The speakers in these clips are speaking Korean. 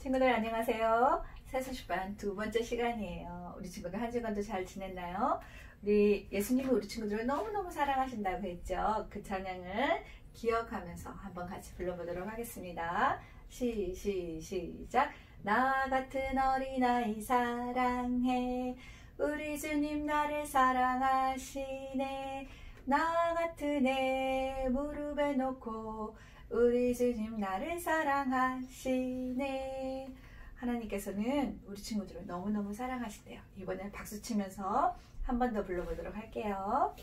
친구들 안녕하세요. 세수시반 두 번째 시간이에요. 우리 친구들 한 주간도 잘 지냈나요? 우리 예수님이 우리 친구들을 너무너무 사랑하신다고 했죠. 그 찬양을 기억하면서 한번 같이 불러보도록 하겠습니다. 시작. 나와 같은 어린아이 사랑해. 우리 주님 나를 사랑하시네. 나와 같은 애 무릎에 놓고 우리 주님 나를 사랑하시네. 하나님께서는 우리 친구들을 너무너무 사랑하신대요. 이번엔 박수 치면서 한 번 더 불러보도록 할게요.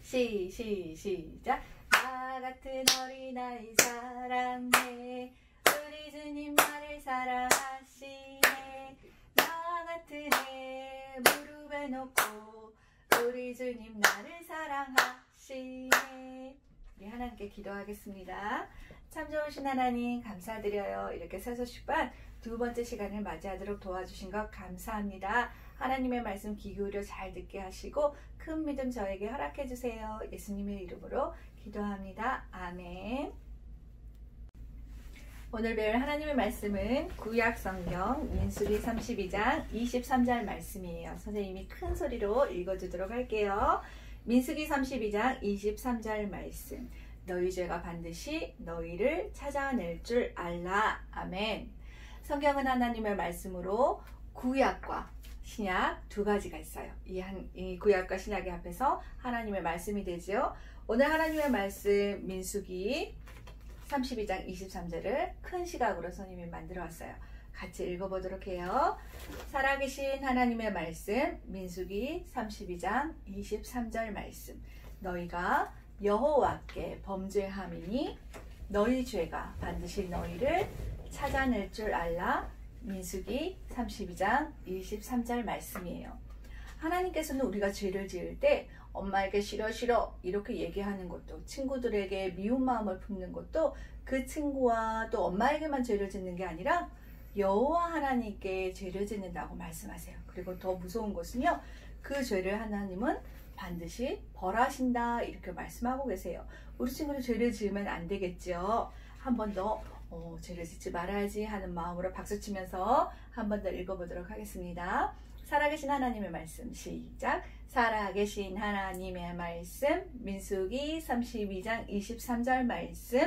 시작. 나 같은 어린아이 사랑해. 우리 주님 나를 사랑하시네. 나 같은 애 무릎에 놓고 우리 주님 나를 사랑하시네. 우리 하나님께 기도하겠습니다. 참 좋으신 하나님 감사드려요. 이렇게 세수시반 두 번째 시간을 맞이하도록 도와주신 것 감사합니다. 하나님의 말씀 귀 기울여 잘 듣게 하시고 큰 믿음 저에게 허락해 주세요. 예수님의 이름으로 기도합니다. 아멘. 오늘 배울 하나님의 말씀은 구약 성경 민수기 32장 23절 말씀이에요. 선생님이 큰 소리로 읽어주도록 할게요. 민수기 32장 23절 말씀. 너희 죄가 반드시 너희를 찾아낼 줄 알라. 아멘. 성경은 하나님의 말씀으로 구약과 신약 두 가지가 있어요. 이 구약과 신약의 앞에서 하나님의 말씀이 되죠. 오늘 하나님의 말씀 민수기 32장 23절을 큰 시각으로 선생님이 만들어 왔어요. 같이 읽어보도록 해요. 살아계신 하나님의 말씀 민수기 32장 23절 말씀. 너희가 여호와께 범죄함이니 너희 죄가 반드시 너희를 찾아낼 줄 알라. 민수기 32장 23절 말씀이에요. 하나님께서는 우리가 죄를 지을 때 엄마에게 싫어 이렇게 얘기하는 것도, 친구들에게 미운 마음을 품는 것도 그 친구와 또 엄마에게만 죄를 짓는 게 아니라 여호와 하나님께 죄를 짓는다고 말씀하세요. 그리고 더 무서운 것은요, 그 죄를 하나님은 반드시 벌하신다 이렇게 말씀하고 계세요. 우리 친구들 죄를 지으면 안 되겠죠. 한 번 더 죄를 짓지 말아야지 하는 마음으로 박수치면서 한 번 더 읽어보도록 하겠습니다. 살아계신 하나님의 말씀 시작. 살아계신 하나님의 말씀 민수기 32장 23절 말씀.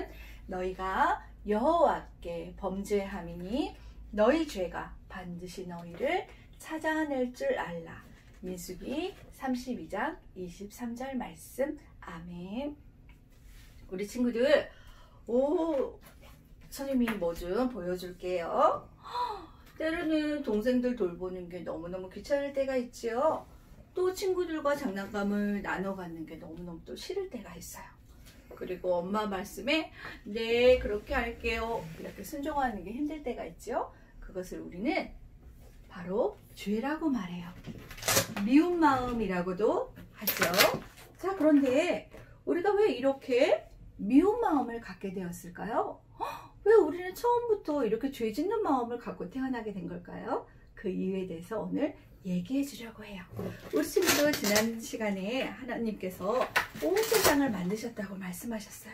너희가 여호와께 범죄함이니 너희 죄가 반드시 너희를 찾아낼 줄 알라. 민수기 32장 23절 말씀. 아멘. 우리 친구들 선생님이 뭐 좀 보여줄게요. 때로는 동생들 돌보는 게 너무너무 귀찮을 때가 있지요. 또 친구들과 장난감을 나눠 갖는 게 너무너무 또 싫을 때가 있어요. 그리고 엄마 말씀에 네 그렇게 할게요 이렇게 순종하는 게 힘들 때가 있죠. 그것을 우리는 바로 죄라고 말해요. 미운 마음이라고도 하죠. 자, 그런데 우리가 왜 이렇게 미운 마음을 갖게 되었을까요? 왜 우리는 처음부터 이렇게 죄 짓는 마음을 갖고 태어나게 된 걸까요? 그 이유에 대해서 오늘 얘기해 주려고 해요. 우리 친구들 지난 시간에 하나님께서 온 세상을 만드셨다고 말씀하셨어요.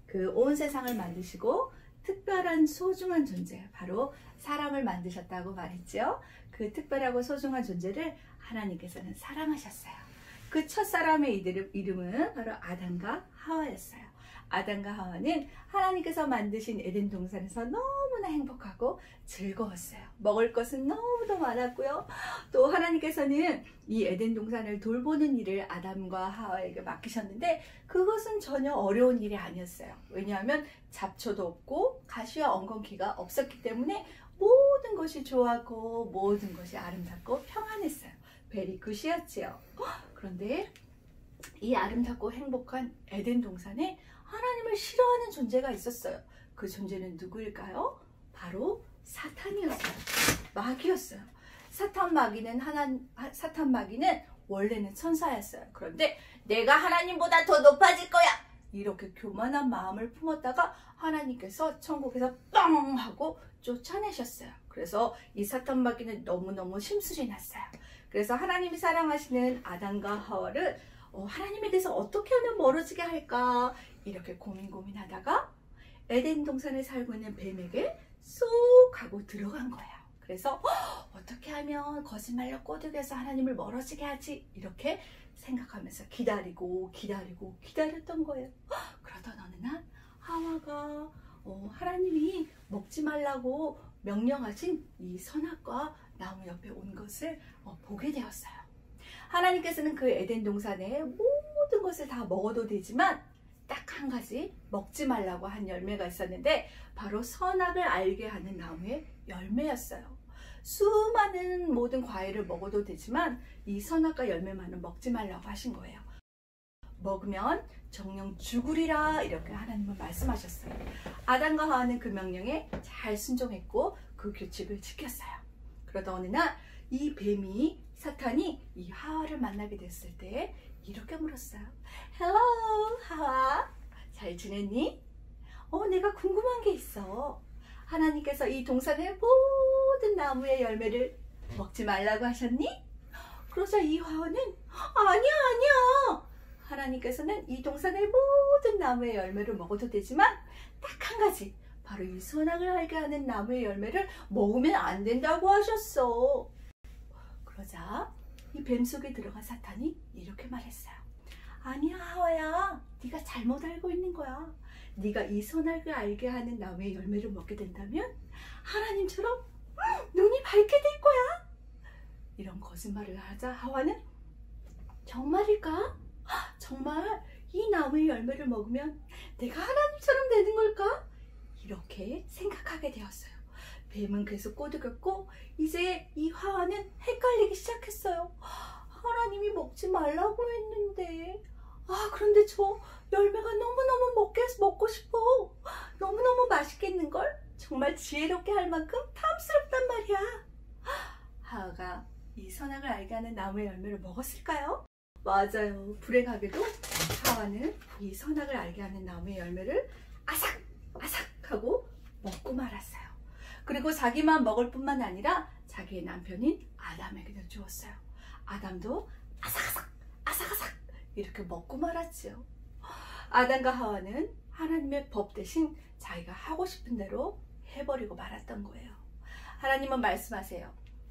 그 온 세상을 만드시고 특별한 소중한 존재, 바로 사람을 만드셨다고 말했죠. 그 특별하고 소중한 존재를 하나님께서는 사랑하셨어요. 그 첫사람의 이름은 바로 아담과 하와였어요. 아담과 하와는 하나님께서 만드신 에덴 동산에서 너무나 행복하고 즐거웠어요. 먹을 것은 너무도 많았고요. 또 하나님께서는 이 에덴 동산을 돌보는 일을 아담과 하와에게 맡기셨는데 그것은 전혀 어려운 일이 아니었어요. 왜냐하면 잡초도 없고 가시와 엉겅퀴가 없었기 때문에 모든 것이 좋았고 모든 것이 아름답고 평안했어요. 베리 굿이었지요. 그런데 이 아름답고 행복한 에덴 동산에 하나님을 싫어하는 존재가 있었어요. 그 존재는 누구일까요? 바로 사탄이었어요. 마귀였어요. 사탄 마귀는 원래는 천사였어요. 그런데 내가 하나님보다 더 높아질 거야! 이렇게 교만한 마음을 품었다가 하나님께서 천국에서 뻥 하고 쫓아내셨어요. 그래서 이 사탄 마귀는 너무너무 심술이 났어요. 그래서 하나님이 사랑하시는 아담과 하와를 하나님에 대해서 어떻게 하면 멀어지게 할까 이렇게 고민하다가 에덴 동산에 살고 있는 뱀에게 쏙 하고 들어간 거예요. 그래서 어떻게 하면 거짓말로 꼬드겨서 하나님을 멀어지게 하지? 이렇게 생각하면서 기다렸던 거예요. 그러던 어느 날 하와가 하나님이 먹지 말라고 명령하신 이 선악과 나무 옆에 온 것을 보게 되었어요. 하나님께서는 그 에덴 동산에 모든 것을 다 먹어도 되지만 딱 한 가지 먹지 말라고 한 열매가 있었는데 바로 선악을 알게 하는 나무의 열매였어요. 수많은 모든 과일을 먹어도 되지만 이 선악과 열매만은 먹지 말라고 하신 거예요. 먹으면 정령 죽으리라 이렇게 하나님은 말씀하셨어요. 아담과 하와는 그 명령에 잘 순종했고 그 규칙을 지켰어요. 그러다 어느 날 이 뱀이 사탄이 이 하와를 만나게 됐을 때 이렇게 물었어요. Hello 하와, 잘 지냈니? 내가 궁금한 게 있어. 하나님께서 이 동산의 모든 나무의 열매를 먹지 말라고 하셨니? 그러자 이 하와는 아니야. 하나님께서는 이 동산의 모든 나무의 열매를 먹어도 되지만 딱 한 가지, 바로 이 선악을 알게 하는 나무의 열매를 먹으면 안 된다고 하셨어. 그러자 이 뱀 속에 들어간 사탄이 이렇게 말했어요. 아니야 하와야, 네가 잘못 알고 있는 거야. 네가 이 선악을 알게 하는 나무의 열매를 먹게 된다면 하나님처럼 눈이 밝게 될 거야. 이런 거짓말을 하자 하와는 정말일까? 정말 이 나무의 열매를 먹으면 내가 하나님처럼 되는 걸까? 이렇게 생각하게 되었어요. 뱀은 계속 꼬드겼고 이제 이 하와는 헷갈리기 시작했어요. 하나님이 먹지 말라고 했는데 그런데 저 열매가 너무너무 먹고 싶어. 너무너무 맛있겠는걸? 정말 지혜롭게 할 만큼 탐스럽단 말이야. 하와가 이 선악을 알게 하는 나무의 열매를 먹었을까요? 맞아요. 불행하게도 하와는 이 선악을 알게 하는 나무의 열매를 아삭하고 먹고 말았어요. 그리고 자기만 먹을 뿐만 아니라 자기의 남편인 아담에게도 주었어요. 아담도 아삭아삭 이렇게 먹고 말았지요. 아담과 하와는 하나님의 법 대신 자기가 하고 싶은 대로 해버리고 말았던 거예요. 하나님은 말씀하세요.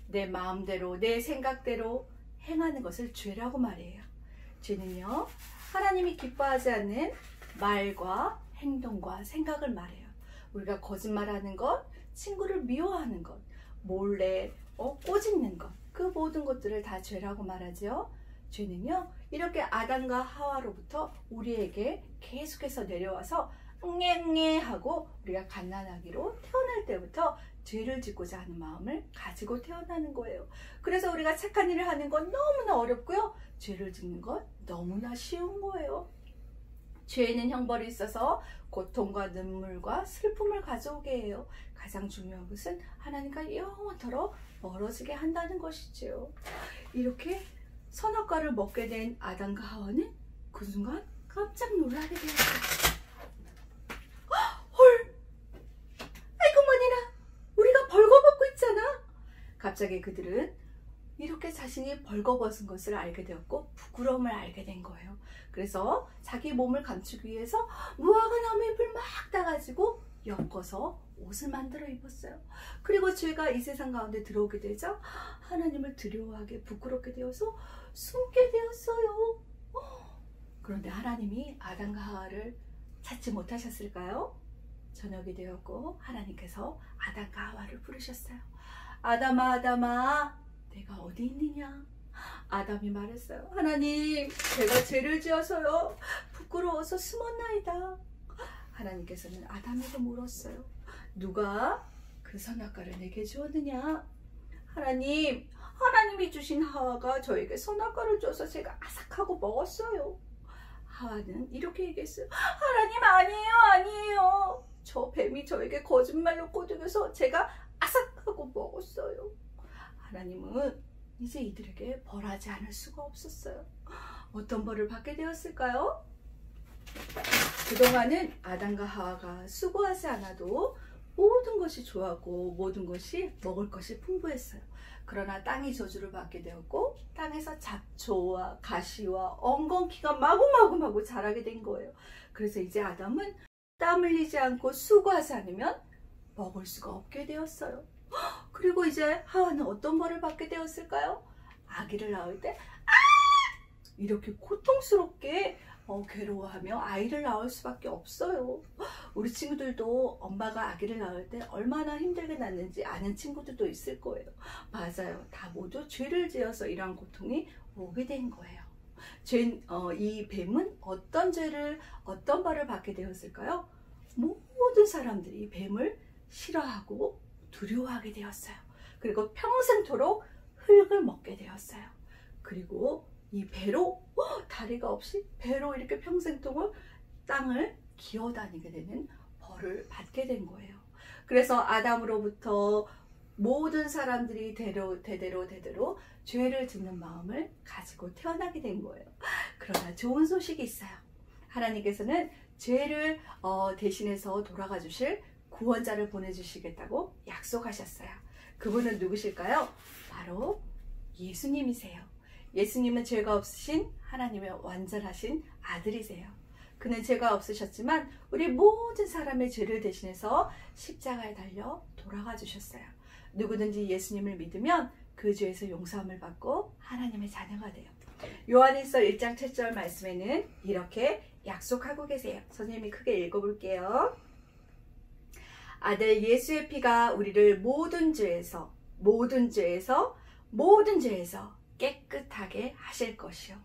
내 마음대로 내 생각대로 행하는 것을 죄라고 말해요. 죄는요, 하나님이 기뻐하지 않는 말과 행동과 생각을 말해요. 우리가 거짓말하는 것, 친구를 미워하는 것, 몰래 꼬집는 것, 그 모든 것들을 다 죄라고 말하죠. 죄는요, 이렇게 아담과 하와로부터 우리에게 계속해서 내려와서 응애 하고 우리가 갓난아기로 태어날 때부터 죄를 짓고자 하는 마음을 가지고 태어나는 거예요. 그래서 우리가 착한 일을 하는 건 너무나 어렵고요, 죄를 짓는 건 너무나 쉬운 거예요. 죄에는 형벌이 있어서 고통과 눈물과 슬픔을 가져오게 해요. 가장 중요한 것은 하나님과 영원토록 멀어지게 한다는 것이지요. 이렇게 선악과를 먹게 된 아담과 하와는 그 순간 깜짝 놀라게 되었어요. 헐! 아이고 머니나, 우리가 벌거벗고 있잖아. 갑자기 그들은 이렇게 자신이 벌거벗은 것을 알게 되었고 부끄러움을 알게 된 거예요. 그래서 자기 몸을 감추기 위해서 무화과 나무 잎을 막 따가지고 엮어서 옷을 만들어 입었어요. 그리고 죄가 이 세상 가운데 들어오게 되자 하나님을 두려워하게 부끄럽게 되어서 숨게 되었어요. 그런데 하나님이 아담과 하와를 찾지 못하셨을까요? 저녁이 되었고 하나님께서 아담과 하와를 부르셨어요. 아담아, 아담아, 내가 어디 있느냐? 아담이 말했어요. 하나님, 제가 죄를 지어서요, 부끄러워서 숨었나이다. 하나님께서는 아담에게 물었어요. 누가 그 선악과를 내게 주었느냐? 하나님이 주신 하와가 저에게 선악과를 줘서 제가 아삭하고 먹었어요. 하와는 이렇게 얘기했어요. 하나님, 아니에요. 저 뱀이 저에게 거짓말로 꼬드겨서 제가 아삭하고 먹었어요. 하나님은 이제 이들에게 벌하지 않을 수가 없었어요. 어떤 벌을 받게 되었을까요? 그동안은 아담과 하와가 수고하지 않아도 모든 것이 좋았고 모든 것이 먹을 것이 풍부했어요. 그러나 땅이 저주를 받게 되었고 땅에서 잡초와 가시와 엉겅퀴가 마구마구 자라게 된 거예요. 그래서 이제 아담은 땀 흘리지 않고 수고하지 않으면 먹을 수가 없게 되었어요. 그리고 이제 하와는 어떤 벌을 받게 되었을까요? 아기를 낳을 때 이렇게 고통스럽게 괴로워하며 아이를 낳을 수밖에 없어요. 우리 친구들도 엄마가 아기를 낳을 때 얼마나 힘들게 낳는지 아는 친구들도 있을 거예요. 맞아요. 다 모두 죄를 지어서 이러한 고통이 오게 된 거예요. 이 뱀은 어떤 죄를, 어떤 벌을 받게 되었을까요? 모든 사람들이 뱀을 싫어하고 두려워하게 되었어요. 그리고 평생토록 흙을 먹게 되었어요. 그리고 이 배로, 다리가 없이 배로 이렇게 평생토록 땅을 기어다니게 되는 벌을 받게 된 거예요. 그래서 아담으로부터 모든 사람들이 대대로 죄를 짓는 마음을 가지고 태어나게 된 거예요. 그러나 좋은 소식이 있어요. 하나님께서는 죄를 대신해서 돌아가 주실 구원자를 보내주시겠다고 약속하셨어요. 그분은 누구실까요? 바로 예수님이세요. 예수님은 죄가 없으신 하나님의 완전하신 아들이세요. 그는 죄가 없으셨지만 우리 모든 사람의 죄를 대신해서 십자가에 달려 돌아가 주셨어요. 누구든지 예수님을 믿으면 그 죄에서 용서함을 받고 하나님의 자녀가 돼요. 요한일서 1장 7절 말씀에는 이렇게 약속하고 계세요. 선생님이 크게 읽어볼게요. 아들 예수의 피가 우리를 모든 죄에서 깨끗하게 하실 것이요.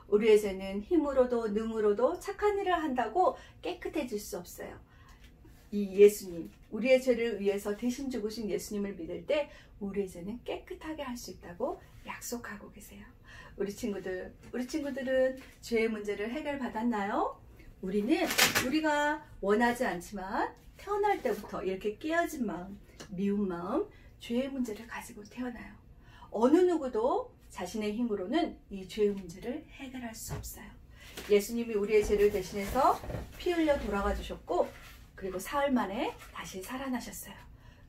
우리의 죄는 힘으로도 능으로도 착한 일을 한다고 깨끗해질 수 없어요. 이 예수님, 우리의 죄를 위해서 대신 죽으신 예수님을 믿을 때 우리의 죄는 깨끗하게 할 수 있다고 약속하고 계세요. 우리 친구들은 죄의 문제를 해결받았나요? 우리가 원하지 않지만 태어날 때부터 이렇게 깨어진 마음, 미운 마음, 죄의 문제를 가지고 태어나요. 어느 누구도 자신의 힘으로는 이 죄의 문제를 해결할 수 없어요. 예수님이 우리의 죄를 대신해서 피 흘려 돌아가 주셨고 그리고 사흘 만에 다시 살아나셨어요.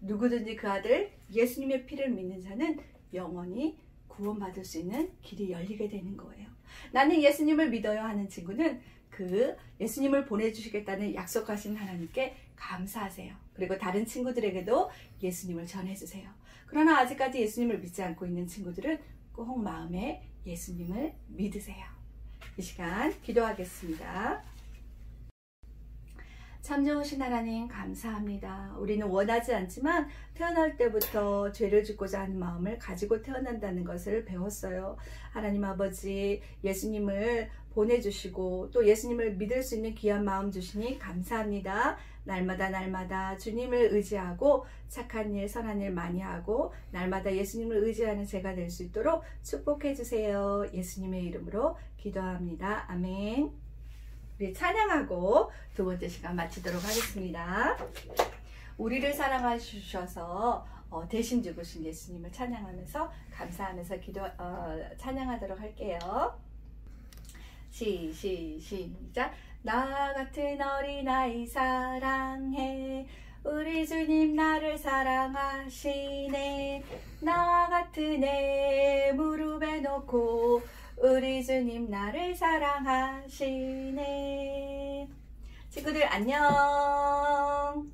누구든지 그 아들 예수님의 피를 믿는 자는 영원히 구원받을 수 있는 길이 열리게 되는 거예요. 나는 예수님을 믿어요 하는 친구는 그 예수님을 보내주시겠다는 약속하신 하나님께 감사하세요. 그리고 다른 친구들에게도 예수님을 전해주세요. 그러나 아직까지 예수님을 믿지 않고 있는 친구들은 꼭 마음에 예수님을 믿으세요. 이 시간 기도하겠습니다. 참 좋으신 하나님 감사합니다. 우리는 원하지 않지만 태어날 때부터 죄를 짓고자 하는 마음을 가지고 태어난다는 것을 배웠어요. 하나님 아버지, 예수님을 보내주시고 또 예수님을 믿을 수 있는 귀한 마음 주시니 감사합니다. 날마다 주님을 의지하고 착한 일, 선한 일 많이 하고 날마다 예수님을 의지하는 제가 될 수 있도록 축복해 주세요. 예수님의 이름으로 기도합니다. 아멘. 우리 찬양하고 두 번째 시간 마치도록 하겠습니다. 우리를 사랑하셔서 대신 죽으신 예수님을 찬양하면서 감사하면서 찬양하도록 할게요. 시작. 나 같은 어린아이 사랑해. 우리 주님 나를 사랑하시네. 나 같은 애 무릎에 놓고 우리 주님 나를 사랑하시네. 친구들 안녕.